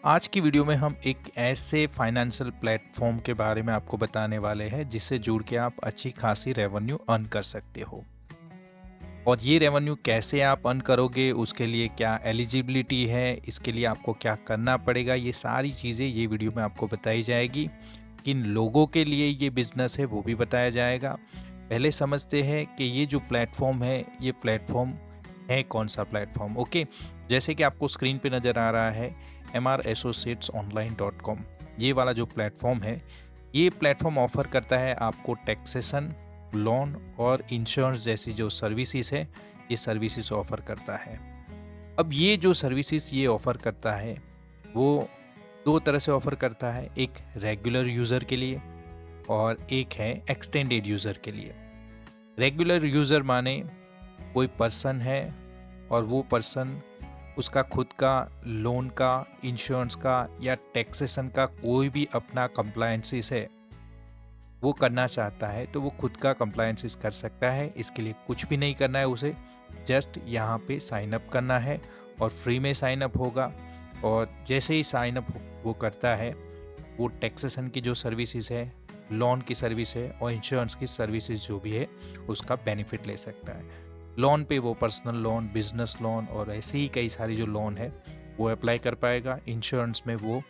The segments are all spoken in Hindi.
आज की वीडियो में हम एक ऐसे फाइनेंशियल प्लेटफॉर्म के बारे में आपको बताने वाले हैं जिससे जुड़ के आप अच्छी खासी रेवेन्यू अर्न कर सकते हो। और ये रेवेन्यू कैसे आप अर्न करोगे, उसके लिए क्या एलिजिबिलिटी है, इसके लिए आपको क्या करना पड़ेगा, ये सारी चीज़ें ये वीडियो में आपको बताई जाएगी। किन लोगों के लिए ये बिजनेस है वो भी बताया जाएगा। पहले समझते हैं कि ये जो प्लेटफॉर्म है, ये प्लेटफॉर्म है कौन सा प्लेटफॉर्म। ओके, जैसे कि आपको स्क्रीन पे नज़र आ रहा है mrassociatesonline.com, ये वाला जो प्लेटफॉर्म है, ये प्लेटफॉर्म ऑफर करता है आपको टैक्सेशन, लोन और इंश्योरेंस जैसी जो सर्विसेज है, ये सर्विसेज ऑफर करता है। अब ये जो सर्विसेज ये ऑफर करता है वो दो तरह से ऑफर करता है, एक रेगुलर यूज़र के लिए और एक है एक्सटेंडेड यूज़र के लिए। रेगुलर यूज़र माने कोई पर्सन है और वो पर्सन उसका खुद का लोन का, इंश्योरेंस का या टैक्सेशन का कोई भी अपना कंप्लायंसेस है वो करना चाहता है तो वो खुद का कंप्लायंसेस कर सकता है। इसके लिए कुछ भी नहीं करना है उसे, जस्ट यहाँ पे साइन अप करना है और फ्री में साइन अप होगा। और जैसे ही साइन अप वो करता है, वो टैक्सेशन की जो सर्विसेज है, लोन की सर्विस है और इंश्योरेंस की सर्विसेज जो भी है उसका बेनिफिट ले सकता है। लोन पे वो पर्सनल लोन, बिजनेस लोन और ऐसी ही कई सारी जो लोन है वो अप्लाई कर पाएगा। इंश्योरेंस में वो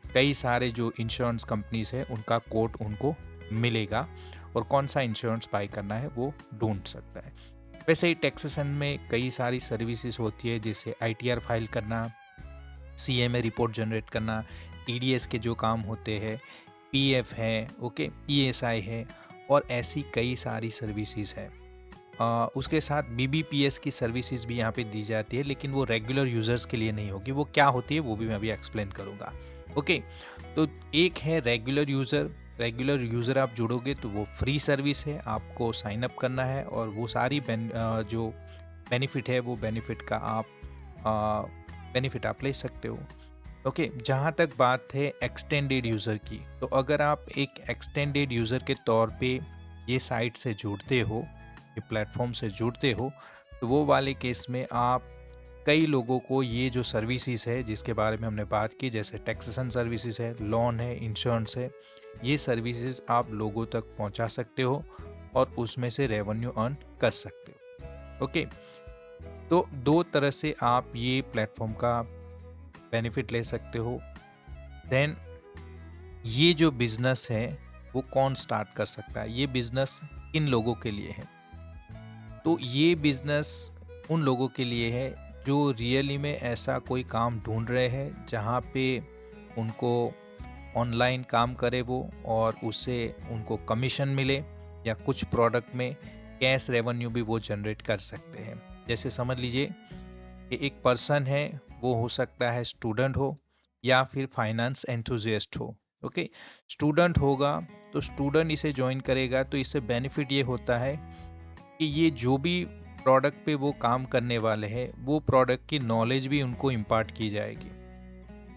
कई सारे जो इंश्योरेंस कंपनीज है उनका कोड उनको मिलेगा और कौन सा इंश्योरेंस बाय करना है वो ढूंढ सकता है। वैसे ही टैक्सेशन में कई सारी सर्विसेज होती है, जैसे आईटीआर फाइल करना, सीएमए रिपोर्ट जनरेट करना, टीडीएस के जो काम होते हैं, पीएफ है, ओके, ईएसआई है और ऐसी कई सारी सर्विसेज है। उसके साथ बीबीपीएस की सर्विसेज भी यहाँ पे दी जाती है, लेकिन वो रेगुलर यूज़र्स के लिए नहीं होगी। वो क्या होती है वो भी मैं अभी एक्सप्लेन करूँगा। ओके, तो एक है रेगुलर यूज़र। रेगुलर यूज़र आप जुड़ोगे तो वो फ्री सर्विस है, आपको साइन अप करना है और वो सारी जो बेनिफिट है वो बेनिफिट आप ले सकते हो। ओके, जहाँ तक बात है एक्सटेंडेड यूज़र की, तो अगर आप एक एक्सटेंडेड यूज़र के तौर पे ये साइट से जुड़ते हो, ये प्लेटफॉर्म से जुड़ते हो, तो वो वाले केस में आप कई लोगों को ये जो सर्विसेज है जिसके बारे में हमने बात की, जैसे टैक्सेशन सर्विसेज है, लोन है, इंश्योरेंस है, ये सर्विसेज आप लोगों तक पहुंचा सकते हो और उसमें से रेवेन्यू अर्न कर सकते हो। ओके, तो दो तरह से आप ये प्लेटफॉर्म का बेनिफिट ले सकते हो। देन ये जो बिजनेस है वो कौन स्टार्ट कर सकता है, ये बिजनेस किन लोगों के लिए है? तो ये बिजनेस उन लोगों के लिए है जो रियली में ऐसा कोई काम ढूंढ रहे हैं जहाँ पे उनको ऑनलाइन काम करे वो और उससे उनको कमीशन मिले या कुछ प्रोडक्ट में कैश रेवेन्यू भी वो जनरेट कर सकते हैं। जैसे समझ लीजिए कि एक पर्सन है, वो हो सकता है स्टूडेंट हो या फिर फाइनेंस एंथुजियास्ट हो। ओके, स्टूडेंट होगा तो स्टूडेंट इसे ज्वाइन करेगा तो इससे बेनिफिट ये होता है कि ये जो भी प्रोडक्ट पे वो काम करने वाले हैं वो प्रोडक्ट की नॉलेज भी उनको इम्पार्ट की जाएगी।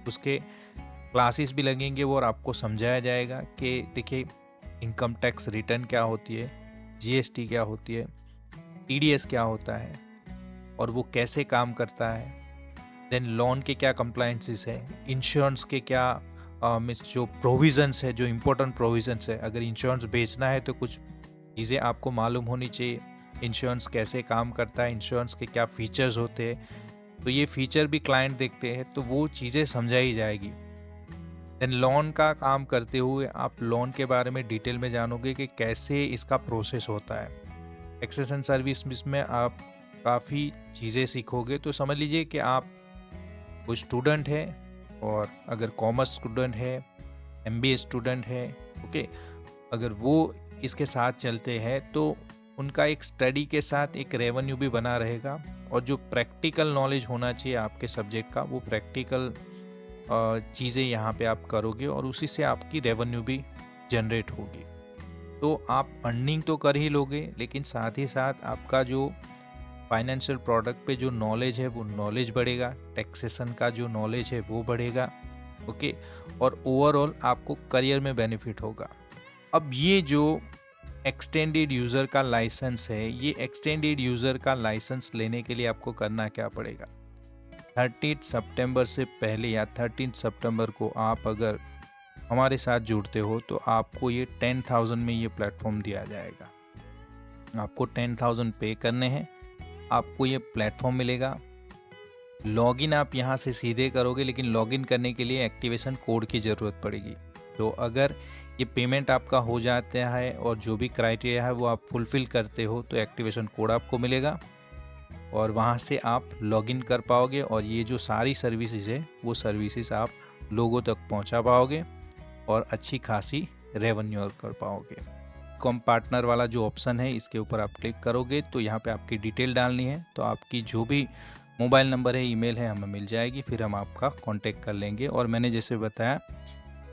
उसके क्लासेस भी लगेंगे वो और आपको समझाया जाएगा कि देखिए इनकम टैक्स रिटर्न क्या होती है, जीएसटी क्या होती है, टीडीएस क्या होता है और वो कैसे काम करता है। देन लोन के क्या कंप्लायंसेस है, इंश्योरेंस के क्या मीन्स जो प्रोविजंस है, जो इम्पोर्टेंट प्रोविजंस है। अगर इंश्योरेंस बेचना है तो कुछ चीज़ें आपको मालूम होनी चाहिए। इंश्योरेंस कैसे काम करता है, इंश्योरेंस के क्या फीचर्स होते हैं, तो ये फीचर भी क्लाइंट देखते हैं तो वो चीज़ें समझाई जाएगी। देन लोन का काम करते हुए आप लोन के बारे में डिटेल में जानोगे कि कैसे इसका प्रोसेस होता है। टैक्सेशन सर्विस में आप काफ़ी चीज़ें सीखोगे। तो समझ लीजिए कि आप कोई स्टूडेंट है और अगर कॉमर्स स्टूडेंट है, एमबीए स्टूडेंट है, ओके, अगर वो इसके साथ चलते हैं तो उनका एक स्टडी के साथ एक रेवेन्यू भी बना रहेगा और जो प्रैक्टिकल नॉलेज होना चाहिए आपके सब्जेक्ट का, वो प्रैक्टिकल चीज़ें यहाँ पे आप करोगे और उसी से आपकी रेवेन्यू भी जनरेट होगी। तो आप अर्निंग तो कर ही लोगे, लेकिन साथ ही साथ आपका जो फाइनेंशियल प्रोडक्ट पे जो नॉलेज है वो नॉलेज बढ़ेगा, टैक्सेशन का जो नॉलेज है वो बढ़ेगा। ओके, और ओवरऑल आपको करियर में बेनिफिट होगा। अब ये जो एक्सटेंडेड यूज़र का लाइसेंस है, ये एक्सटेंडेड यूज़र का लाइसेंस लेने के लिए आपको करना क्या पड़ेगा? 30 सितंबर से पहले या 13 सितंबर को आप अगर हमारे साथ जुड़ते हो तो आपको ये 10,000 में ये प्लेटफॉर्म दिया जाएगा। आपको 10,000 पे करने हैं, आपको ये प्लेटफॉर्म मिलेगा। लॉगिन आप यहाँ से सीधे करोगे, लेकिन लॉगिन करने के लिए एक्टिवेशन कोड की ज़रूरत पड़ेगी। तो अगर ये पेमेंट आपका हो जाता है और जो भी क्राइटेरिया है वो आप फुलफ़िल करते हो तो एक्टिवेशन कोड आपको मिलेगा और वहाँ से आप लॉगिन कर पाओगे और ये जो सारी सर्विसेज है वो सर्विसेज आप लोगों तक पहुँचा पाओगे और अच्छी खासी रेवेन्यू अर्न कर पाओगे। कॉम पार्टनर वाला जो ऑप्शन है इसके ऊपर आप क्लिक करोगे तो यहाँ पे आपकी डिटेल डालनी है, तो आपकी जो भी मोबाइल नंबर है, ईमेल है, हमें मिल जाएगी, फिर हम आपका कांटेक्ट कर लेंगे। और मैंने जैसे बताया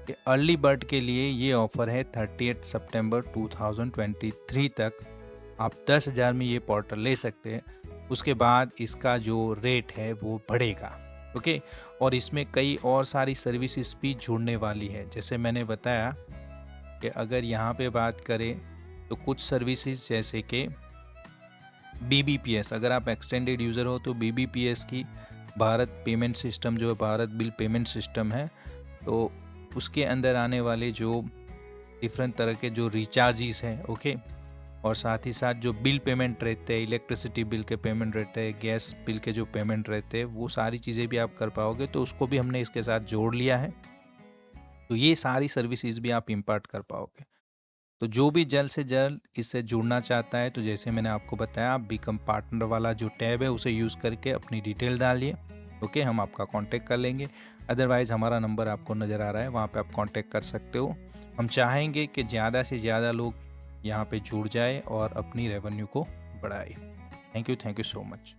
कि अर्ली बर्ड के लिए ये ऑफ़र है 38 सितंबर 2023 तक। आप 10,000 में ये पोर्टल ले सकते हैं, उसके बाद इसका जो रेट है वो बढ़ेगा। ओके, और इसमें कई और सारी सर्विसेज भी जुड़ने वाली है। जैसे मैंने बताया कि अगर यहाँ पे बात करें तो कुछ सर्विसेज जैसे कि BBPS, अगर आप एक्सटेंडेड यूज़र हो तो BBPS की भारत पेमेंट सिस्टम जो है, भारत बिल पेमेंट सिस्टम है, तो उसके अंदर आने वाले जो डिफरेंट तरह के जो रिचार्जेस हैं, ओके, और साथ ही साथ जो बिल पेमेंट रहते हैं, इलेक्ट्रिसिटी बिल के पेमेंट रहते हैं, गैस बिल के जो पेमेंट रहते हैं, वो सारी चीज़ें भी आप कर पाओगे। तो उसको भी हमने इसके साथ जोड़ लिया है, तो ये सारी सर्विसेज भी आप इम्पार्ट कर पाओगे। तो जो भी जल्द से जल्द इससे जुड़ना चाहता है, तो जैसे मैंने आपको बताया, आप बिकम पार्टनर वाला जो टैब है उसे यूज़ करके अपनी डिटेल डालिए। ओके, हम आपका कांटेक्ट कर लेंगे। अदरवाइज़ हमारा नंबर आपको नज़र आ रहा है, वहाँ पे आप कांटेक्ट कर सकते हो। हम चाहेंगे कि ज़्यादा से ज़्यादा लोग यहाँ पे जुड़ जाए और अपनी रेवेन्यू को बढ़ाए। Thank you so much.